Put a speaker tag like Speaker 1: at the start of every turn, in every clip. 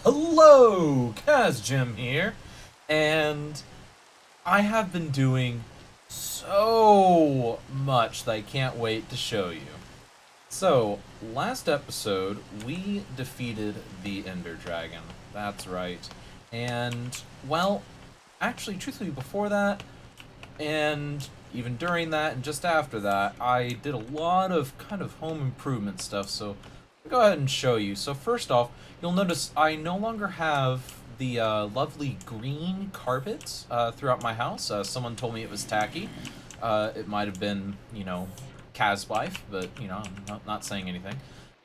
Speaker 1: Hello, Kaz Jim here, and I have been doing so much that I can't wait to show you. So, last episode, we defeated the Ender Dragon. That's right. And, well, actually, truthfully, before that, and even during that, and just after that, I did a lot of kind of home improvement stuff, so I'll go ahead and show you. So first off, you'll notice I no longer have the lovely green carpet throughout my house. Someone told me it was tacky. It might have been, Kaz life, but, I'm not saying anything.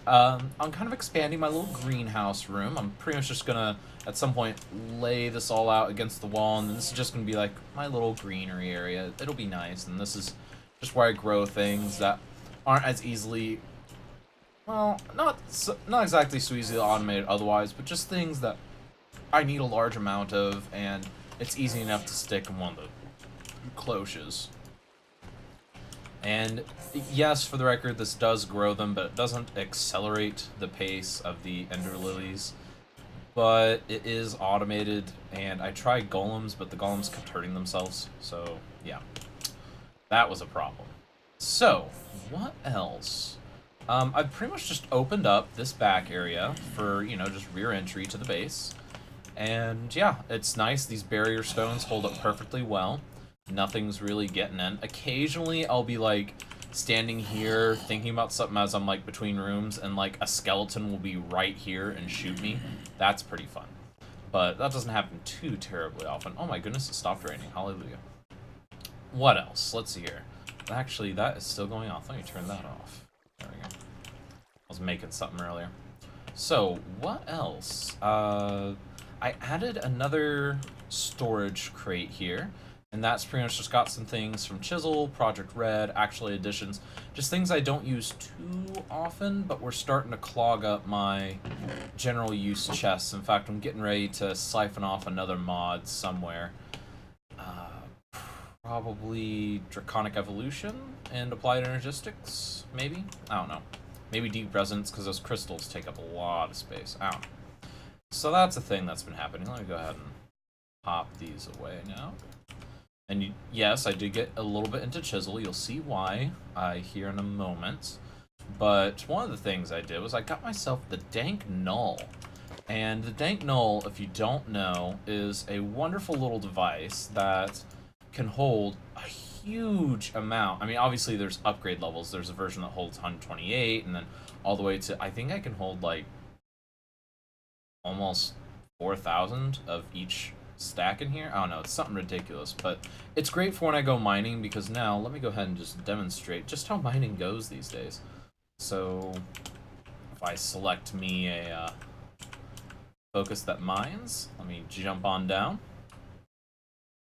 Speaker 1: I'm kind of expanding my little greenhouse room. I'm pretty much just gonna, at some point, lay this all out against the wall, and this is just gonna be like my little greenery area. It'll be nice, and this is just where I grow things that aren't as easily, well, not exactly so easily automated otherwise, but just things that I need a large amount of, and it's easy enough to stick in one of the cloches. And yes, for the record, this does grow them, but it doesn't accelerate the pace of the Ender Lilies. But it is automated, and I tried golems, but the golems kept hurting themselves, so yeah. That was a problem. So, what else? I've pretty much just opened up this back area for, just rear entry to the base. And yeah, it's nice. These barrier stones hold up perfectly well. Nothing's really getting in. Occasionally, I'll be, like, standing here thinking about something as I'm, like, between rooms, and, like, a skeleton will be right here and shoot me. That's pretty fun. But that doesn't happen too terribly often. Oh my goodness, it stopped raining. Hallelujah. What else? Let's see here. Actually, that is still going off. Let me turn that off. There we go. I was making something earlier. So, what else? I added another storage crate here. And that's pretty much just got some things from Chisel, Project Red, Actually Additions. Just things I don't use too often, but we're starting to clog up my general use chests. In fact, I'm getting ready to siphon off another mod somewhere. Probably Draconic Evolution and Applied Energistics, maybe? I don't know. Maybe Deep Resonance, because those crystals take up a lot of space. I don't know. So that's a thing that's been happening. Let me go ahead and pop these away now. And yes, I did get a little bit into Chisel. You'll see why here in a moment. But one of the things I did was I got myself the Dank Null. And the Dank Null, if you don't know, is a wonderful little device that can hold a huge amount. I mean, obviously there's upgrade levels. There's a version that holds 128, and then all the way to, I think I can hold like almost 4,000 of each stack in here. I don't know, it's something ridiculous, but it's great for when I go mining, because now let me go ahead and just demonstrate just how mining goes these days. So if I select me a focus that mines, let me jump on down,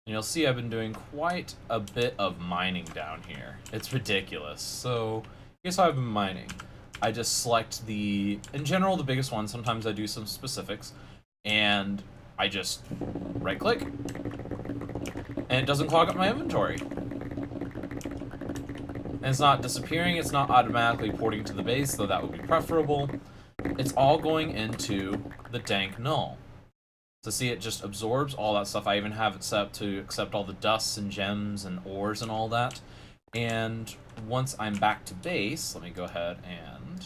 Speaker 1: and you'll see I've been doing quite a bit of mining down here. It's ridiculous. So here's how I've been mining. I just select in general, the biggest one. Sometimes I do some specifics, and I just right-click, and it doesn't clog up my inventory. And it's not disappearing, it's not automatically porting to the base, though that would be preferable. It's all going into the Dank Null. So see, it just absorbs all that stuff. I even have it set up to accept all the dusts and gems and ores and all that. And once I'm back to base, let me go ahead and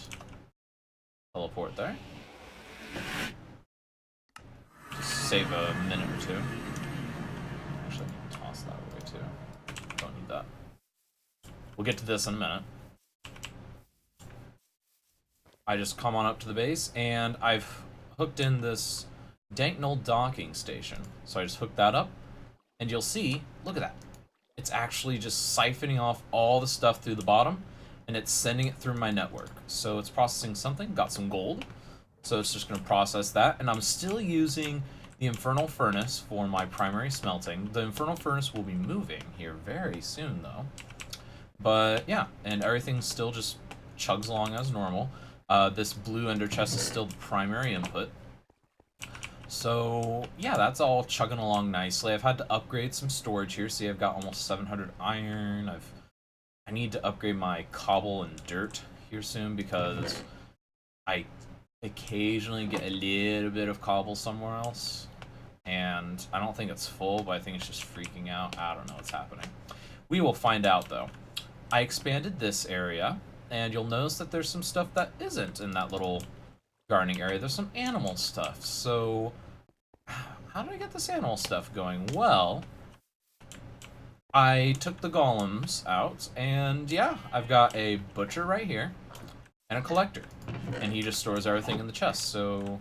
Speaker 1: teleport there. Save a minute or two. Actually, I need to toss that away too. Don't need that. We'll get to this in a minute. I just come on up to the base, and I've hooked in this Dank Null docking station. So I just hook that up, and you'll see, look at that. It's actually just siphoning off all the stuff through the bottom, and it's sending it through my network. So it's processing something, got some gold. So it's just going to process that, and I'm still using the Infernal Furnace for my primary smelting. The Infernal Furnace will be moving here very soon, though. But yeah, and everything still just chugs along as normal. This blue ender chest is still the primary input. So yeah, that's all chugging along nicely. I've had to upgrade some storage here. See, I've got almost 700 iron. I need to upgrade my cobble and dirt here soon, because I occasionally get a little bit of cobble somewhere else. And I don't think it's full, but I think it's just freaking out. I don't know what's happening. We will find out, though. I expanded this area, and you'll notice that there's some stuff that isn't in that little gardening area. There's some animal stuff. So, how did I get this animal stuff going? Well, I took the golems out, and yeah, I've got a butcher right here, and a collector. And he just stores everything in the chest, so...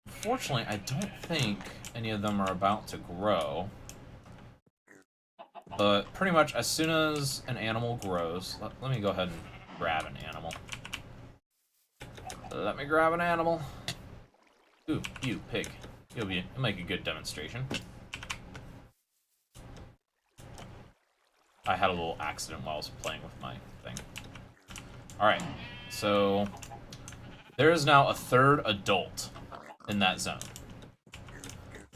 Speaker 1: Unfortunately, I don't think any of them are about to grow. But pretty much as soon as an animal grows... Let me go ahead and grab an animal. Let me grab an animal. Ooh, you, pig. You'll make a good demonstration. I had a little accident while I was playing with my thing. Alright, so... There is now a third adult in that zone.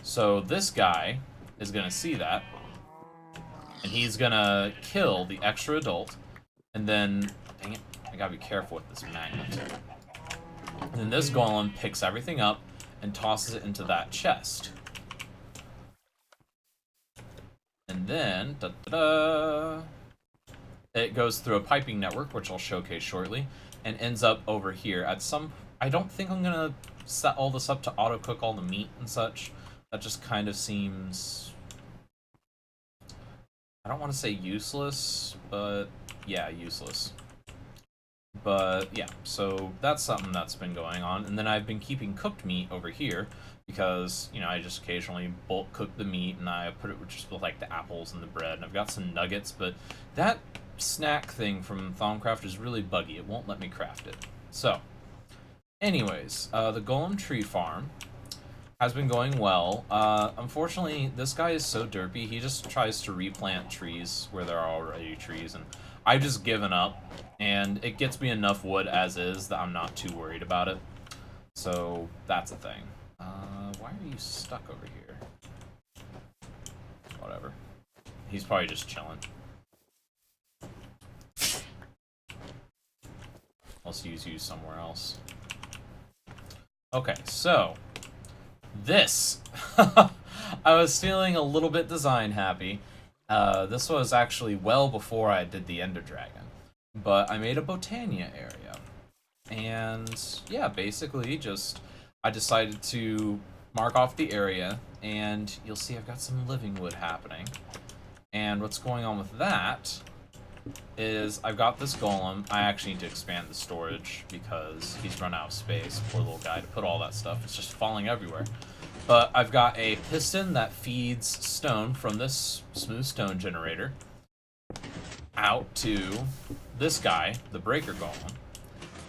Speaker 1: So this guy is going to see that, and he's going to kill the extra adult, and then... Dang it, I gotta be careful with this magnet. And then this golem picks everything up and tosses it into that chest. And then, da-da-da, it goes through a piping network, which I'll showcase shortly, and ends up over here at some... I don't think I'm gonna set all this up to auto-cook all the meat and such. That just kind of seems... I don't want to say useless, but yeah, useless. But yeah, so that's something that's been going on. And then I've been keeping cooked meat over here because, you know, I just occasionally bulk cook the meat and I put it just with like the apples and the bread. And I've got some nuggets, but that snack thing from Thaumcraft is really buggy. It won't let me craft it. So, anyways, the Golem tree farm has been going well. Unfortunately, this guy is so derpy, he just tries to replant trees where there are already trees, and I've just given up, and it gets me enough wood as is that I'm not too worried about it. So, that's a thing. Why are you stuck over here? Whatever. He's probably just chilling. Let's use you somewhere else. Okay, so... This! I was feeling a little bit design happy. This was actually well before I did the Ender Dragon. But I made a Botania area. And yeah, basically just I decided to mark off the area, and you'll see I've got some living wood happening. And what's going on with that is I've got this golem. I actually need to expand the storage because he's run out of space, poor little guy, to put all that stuff. It's just falling everywhere. But I've got a piston that feeds stone from this smooth stone generator out to this guy, the breaker golem,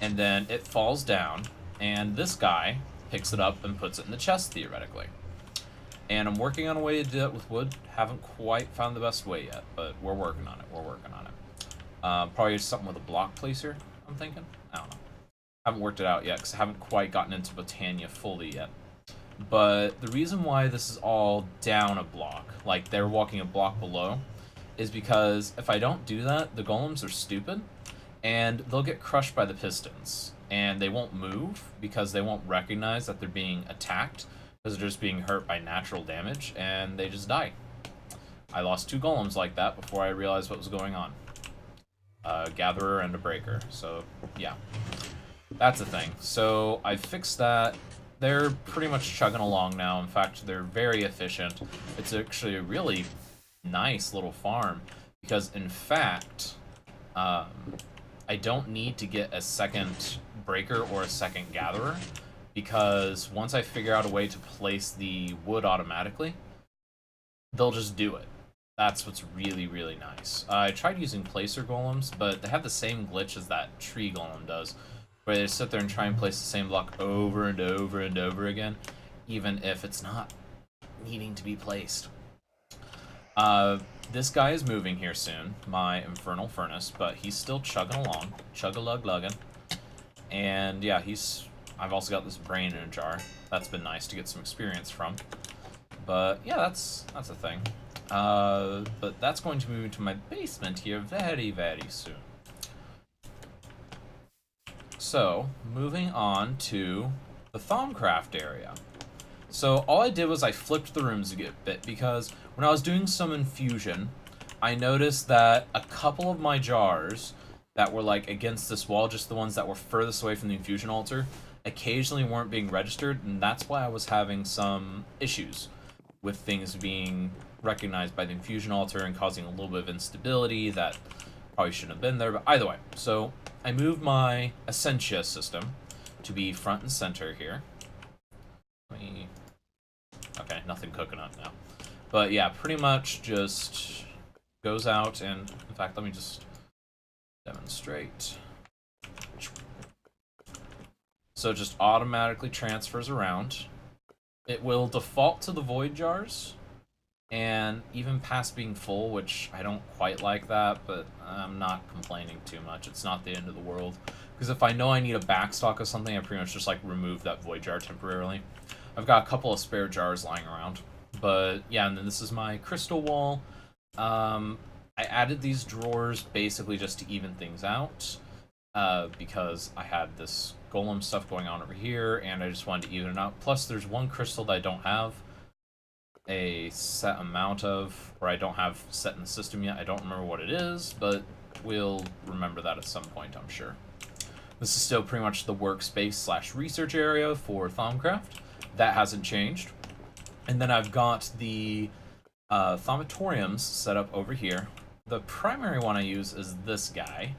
Speaker 1: and then it falls down, and this guy picks it up and puts it in the chest, theoretically. And I'm working on a way to do it with wood. Haven't quite found the best way yet, but we're working on it. We're working on it. Probably something with a block placer, I'm thinking. I don't know. Haven't worked it out yet because I haven't quite gotten into Botania fully yet. But the reason why this is all down a block, like they're walking a block below, is because if I don't do that, the golems are stupid, and they'll get crushed by the pistons. And they won't move because they won't recognize that they're being attacked, because they're just being hurt by natural damage, and they just die. I lost 2 golems like that before I realized what was going on. A gatherer and a breaker, so yeah. That's the thing. So I fixed that. They're pretty much chugging along now. In fact, they're very efficient. It's actually a really nice little farm, because in fact, I don't need to get a second breaker or a second gatherer, because once I figure out a way to place the wood automatically, they'll just do it. That's what's really, really nice. I tried using placer golems, but they have the same glitch as that tree golem does, where they sit there and try and place the same block over and over and over again, even if it's not needing to be placed. This guy is moving here soon, my infernal furnace, but he's still chugging along, chug-a-lug-lugging. And yeah, I've also got this brain in a jar. That's been nice to get some experience from. But yeah, that's a thing. But that's going to move into my basement here very, very soon. So, moving on to the Thaumcraft area. So, all I did was I flipped the rooms a bit, because when I was doing some infusion, I noticed that a couple of my jars that were, like, against this wall, just the ones that were furthest away from the infusion altar, occasionally weren't being registered, and that's why I was having some issues with things being recognized by the infusion altar and causing a little bit of instability that probably shouldn't have been there, but either way. So I moved my Essentia system to be front and center here. Okay, nothing cooking up now. But yeah, pretty much just goes out and, in fact, let me just demonstrate. So it just automatically transfers around. It will default to the void jars, and even past being full, which I don't quite like that, but I'm not complaining too much. It's not the end of the world. Because if I know I need a backstock of something, I pretty much just, like, remove that void jar temporarily. I've got a couple of spare jars lying around. But, yeah, and then this is my crystal wall. I added these drawers basically just to even things out, because I had this golem stuff going on over here, and I just wanted to even it out. Plus, there's one crystal that I don't have a set amount of, or I don't have set in the system yet. I don't remember what it is, but we'll remember that at some point, I'm sure. This is still pretty much the workspace slash research area for Thaumcraft. That hasn't changed. And then I've got the thaumatoriums set up over here. The primary one I use is this guy.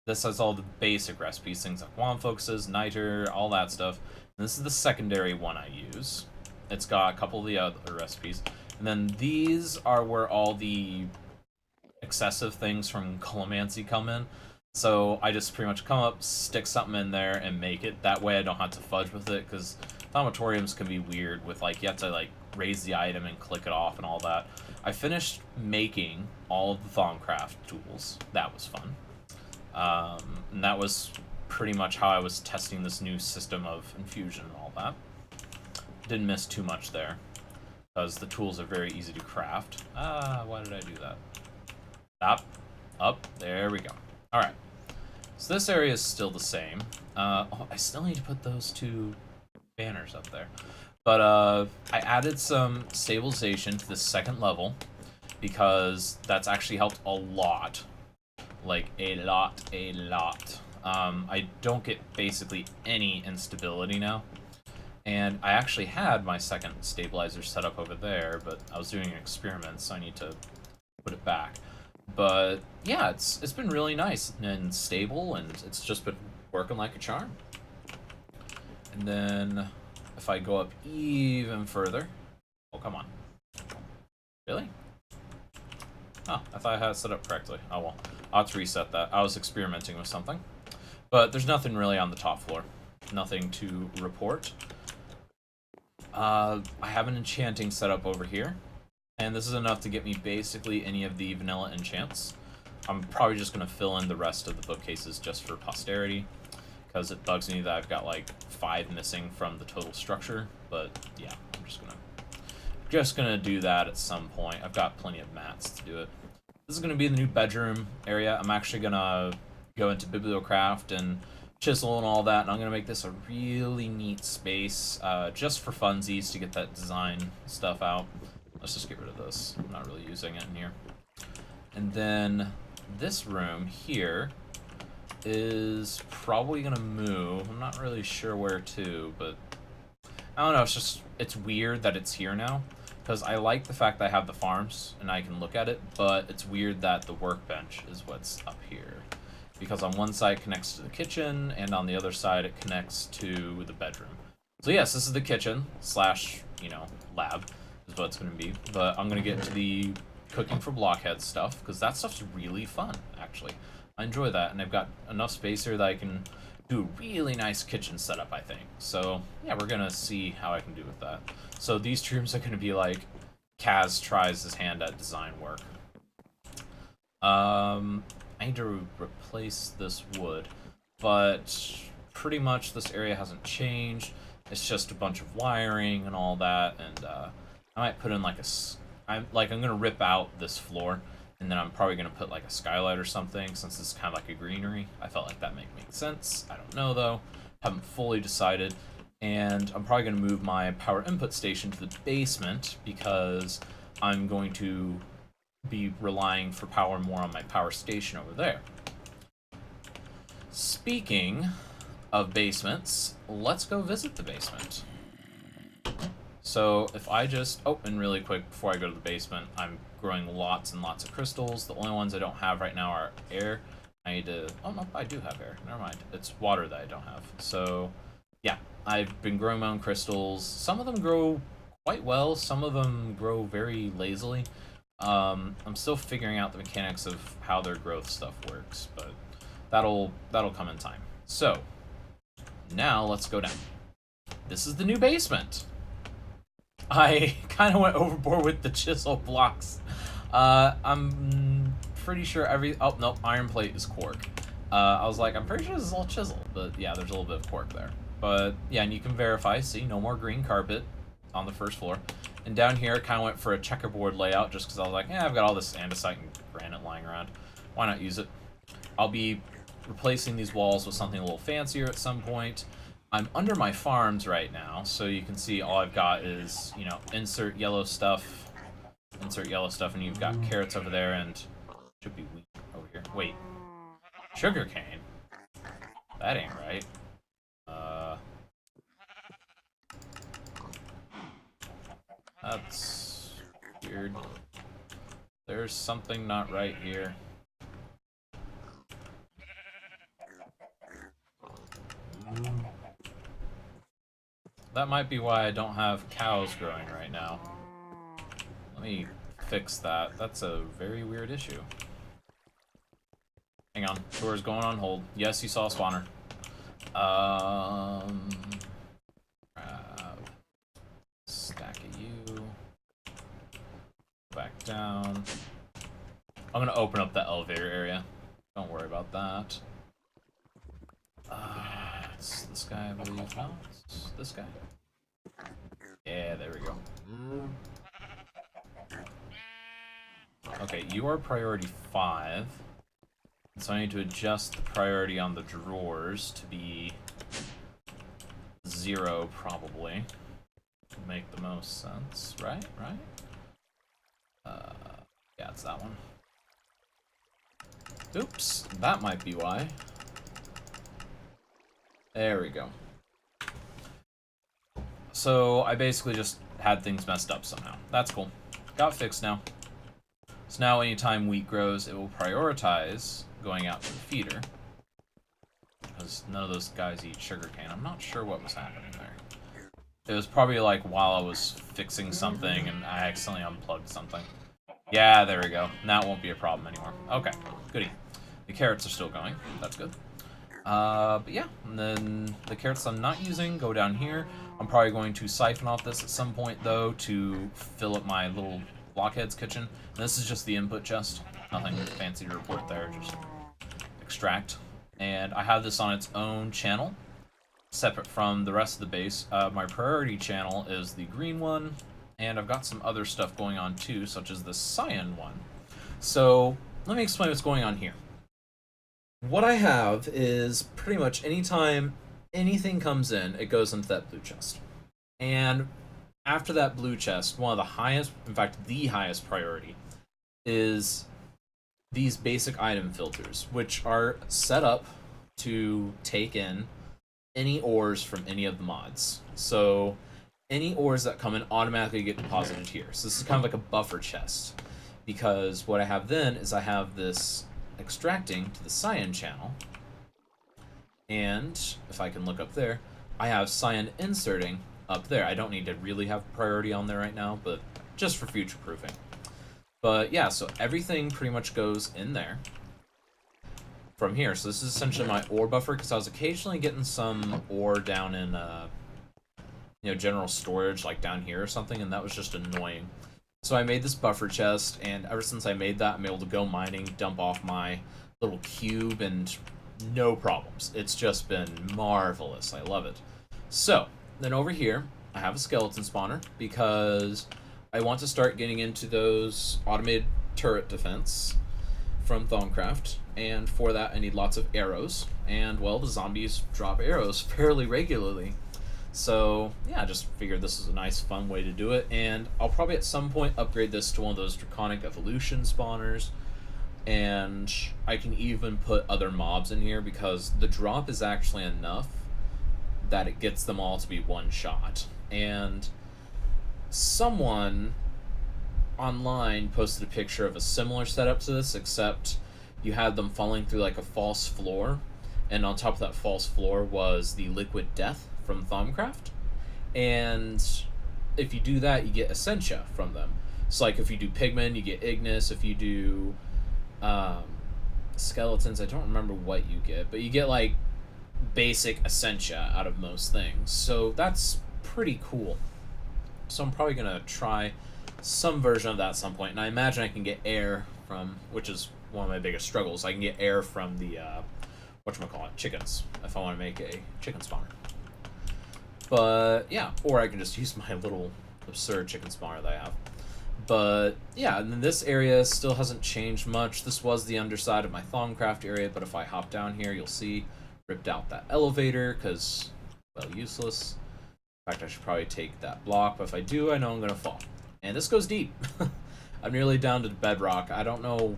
Speaker 1: This has all the basic recipes, things like wand focuses, niter, all that stuff. And this is the secondary one I use. It's got a couple of the other recipes. And then these are where all the excessive things from Colomancy come in. So I just pretty much come up, stick something in there, and make it. That way I don't have to fudge with it, because thaumatoriums can be weird with, like, you have to, like, raise the item and click it off and all that. I finished making all of the Thaumcraft tools. That was fun. And that was pretty much how I was testing this new system of infusion and all that. Didn't miss too much there, because the tools are very easy to craft. Why did I do that? Stop. Up. There we go. Alright. So this area is still the same. Oh, I still need to put those two banners up there. But I added some stabilization to the second level, because that's actually helped a lot. Like, a lot. I don't get basically any instability now. And I actually had my second stabilizer set up over there, but I was doing an experiment, so I need to put it back. But yeah, it's been really nice and stable, and it's just been working like a charm. And then if I go up even further, oh, come on. Really? Oh, I thought I had it set up correctly. Oh well, I'll have to reset that. I was experimenting with something. But there's nothing really on the top floor. Nothing to report. I have an enchanting set up over here. And this is enough to get me basically any of the vanilla enchants. I'm probably just going to fill in the rest of the bookcases just for posterity, because it bugs me that I've got like 5 missing from the total structure. But yeah, I'm just gonna do that at some point. I've got plenty of mats to do it. This is gonna be the new bedroom area. I'm actually gonna go into Bibliocraft and chisel and all that, and I'm gonna make this a really neat space, just for funsies, to get that design stuff out. Let's just get rid of this. I'm not really using it in here. And then this room here is probably gonna move. I'm not really sure where to, but I don't know. It's weird that it's here now, because I like the fact that I have the farms and I can look at it, but it's weird that the workbench is what's up here, because on one side it connects to the kitchen, and on the other side it connects to the bedroom. So yes, this is the kitchen slash, lab is what it's going to be, but I'm going to get into the cooking for blockhead stuff, because that stuff's really fun, actually. I enjoy that, and I've got enough space here that I can do a really nice kitchen setup, I think. So yeah, we're going to see how I can do with that. So these rooms are going to be like Kaz tries his hand at design work. I need to replace this wood, but pretty much this area hasn't changed. It's just a bunch of wiring and all that, and I might put in like I'm gonna rip out this floor And then I'm probably going to put like a skylight or something, since it's kind of like a greenery. I felt like that might make sense. I don't know, though. Haven't fully decided. And I'm probably going to move my power input station to the basement, because I'm going to be relying for power more on my power station over there. Speaking of basements, let's go visit the basement. So if I just, oh, and really quick before I go to the basement, I'm growing lots and lots of crystals. The only ones I don't have right now are air. I need to, oh no, I do have air, never mind. It's water that I don't have. So yeah, I've been growing my own crystals. Some of them grow quite well, some of them grow very lazily. I'm still figuring out the mechanics of how their growth stuff works, but that'll come in time. So now let's go down. This is the new basement. I kind of went overboard with the chisel blocks. I'm pretty sure oh, nope, iron plate is cork. I was like, I'm pretty sure this is all chisel, but yeah, there's a little bit of cork there. But yeah, and you can verify, see, no more green carpet on the first floor. And down here, I kind of went for a checkerboard layout just because I was like, I've got all this andesite and granite lying around. Why not use it? I'll be replacing these walls with something a little fancier at some point. I'm under my farms right now, so you can see all I've got is, you know, insert yellow stuff, and you've got carrots over there, and should be wheat over here. Wait, sugar cane? That ain't right. That's weird. There's something not right here. That might be why I don't have cows growing right now. Let me fix that. That's a very weird issue. Hang on. Tour's going on hold. Yes, you saw a spawner. Grab a stack of you. Back down. I'm gonna open up the elevator area. Don't worry about that. It's this guy, I believe. No, it's this guy. Yeah, there we go. Okay, you are priority 5. So I need to adjust the priority on the drawers to be 0, probably. Would make the most sense, right? Yeah, it's that one. Oops, that might be why. There we go. So I basically just had things messed up somehow. That's cool. Got fixed now. So now anytime wheat grows, it will prioritize going out to the feeder. Because none of those guys eat sugarcane. I'm not sure what was happening there. It was probably like while I was fixing something and I accidentally unplugged something. Yeah, there we go. Now it won't be a problem anymore. Okay, goody. The carrots are still going. That's good. But yeah, and then the carrots I'm not using go down here. I'm probably going to siphon off this at some point, though, to fill up my little blockhead's kitchen. And this is just the input chest. Nothing fancy to report there, just extract. And I have this on its own channel, separate from the rest of the base. My priority channel is the green one, and I've got some other stuff going on, too, such as the cyan one. So, let me explain what's going on here. What I have is pretty much anytime anything comes in, it goes into that blue chest. And after that blue chest, one of the highest, in fact, the highest priority, is these basic item filters, which are set up to take in any ores from any of the mods. So any ores that come in automatically get deposited here. So this is kind of like a buffer chest, because what I have then is I have this extracting to the cyan channel, and if I can look up there, I have cyan inserting up there. I don't need to really have priority on there right now, but just for future proofing. But yeah, so everything pretty much goes in there from here. So this is essentially my ore buffer, because I was occasionally getting some ore down in general storage, like down here or something, and that was just annoying. So I made this buffer chest, and ever since I made that, I'm able to go mining, dump off my little cube, and no problems. It's just been marvelous. I love it. So, then over here, I have a skeleton spawner, because I want to start getting into those automated turret defense from Thaumcraft, and for that I need lots of arrows, and well, the zombies drop arrows fairly regularly. So yeah, I just figured this is a nice fun way to do it, and I'll probably at some point upgrade this to one of those Draconic Evolution spawners, and I can even put other mobs in here because the drop is actually enough that it gets them all to be one shot. And someone online posted a picture of a similar setup to this, except you had them falling through like a false floor, and on top of that false floor was the Liquid Death from Thaumcraft, and if you do that you get Essentia from them. So like if you do Pigmen you get Ignis, if you do Skeletons, I don't remember what you get, but you get like basic Essentia out of most things, so that's pretty cool. So I'm probably gonna try some version of that at some point, and I imagine I can get air from, which is one of my biggest struggles, I can get air from the whatchamacallit, chickens, if I want to make a chicken spawner. But yeah, or I can just use my little absurd chicken spawner that I have. But yeah, and then this area still hasn't changed much. This was the underside of my Thaumcraft area, but if I hop down here, you'll see ripped out that elevator because, well, useless. In fact, I should probably take that block, but if I do, I know I'm gonna fall. And this goes deep. I'm nearly down to bedrock. I don't know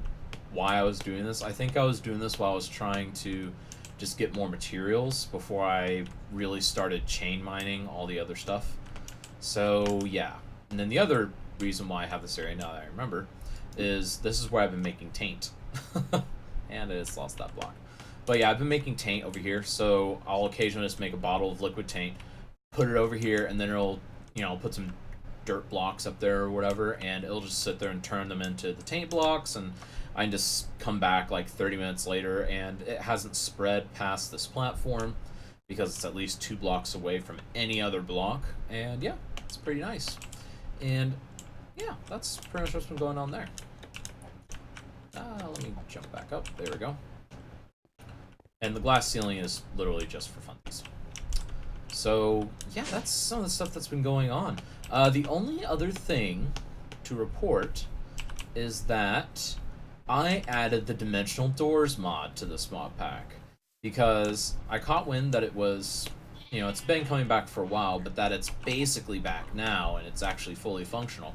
Speaker 1: why I was doing this. I think I was doing this while I was trying to just get more materials before I really started chain mining all the other stuff. So yeah, and then the other reason why I have this area, now that I remember, is this is where I've been making taint. And I just lost that block. But yeah, I've been making taint over here, so I'll occasionally just make a bottle of liquid taint, put it over here, and then it'll, you know, put some dirt blocks up there or whatever, and it'll just sit there and turn them into the taint blocks, and I can just come back like 30 minutes later and it hasn't spread past this platform because it's at least 2 blocks away from any other block, and yeah, it's pretty nice. And yeah, that's pretty much what's been going on there. Let me jump back up, there we go. And the glass ceiling is literally just for funsies. So yeah, that's some of the stuff that's been going on. The only other thing to report is that I added the Dimensional Doors mod to this mod pack because I caught wind that it was, you know, it's been coming back for a while, but that it's basically back now and it's actually fully functional.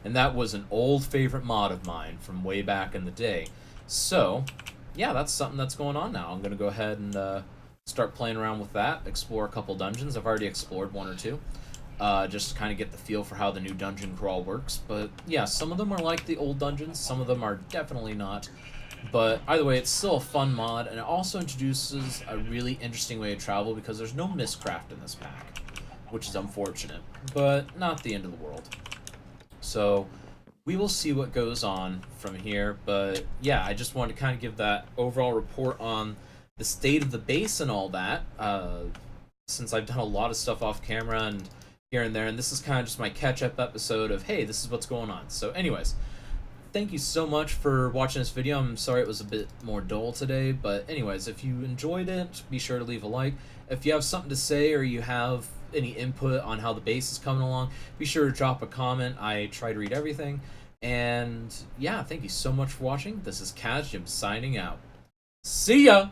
Speaker 1: And that was an old favorite mod of mine from way back in the day. So yeah, that's something that's going on now. I'm going to go ahead and start playing around with that, explore a couple dungeons. I've already explored 1 or 2. Just to kind of get the feel for how the new dungeon crawl works. But yeah, some of them are like the old dungeons, some of them are definitely not. But either way, it's still a fun mod, and it also introduces a really interesting way to travel because there's no miscraft in this pack, which is unfortunate, but not the end of the world. So we will see what goes on from here, but yeah, I just wanted to kind of give that overall report on the state of the base and all that, since I've done a lot of stuff off camera and here and there, and this is kind of just my catch-up episode of, hey, this is what's going on. So anyways, thank you so much for watching this video. I'm sorry it was a bit more dull today, but anyways, if you enjoyed it, be sure to leave a like. If you have something to say or you have any input on how the base is coming along, be sure to drop a comment. I try to read everything. And yeah, thank you so much for watching. This is Kaz Jim signing out. See ya!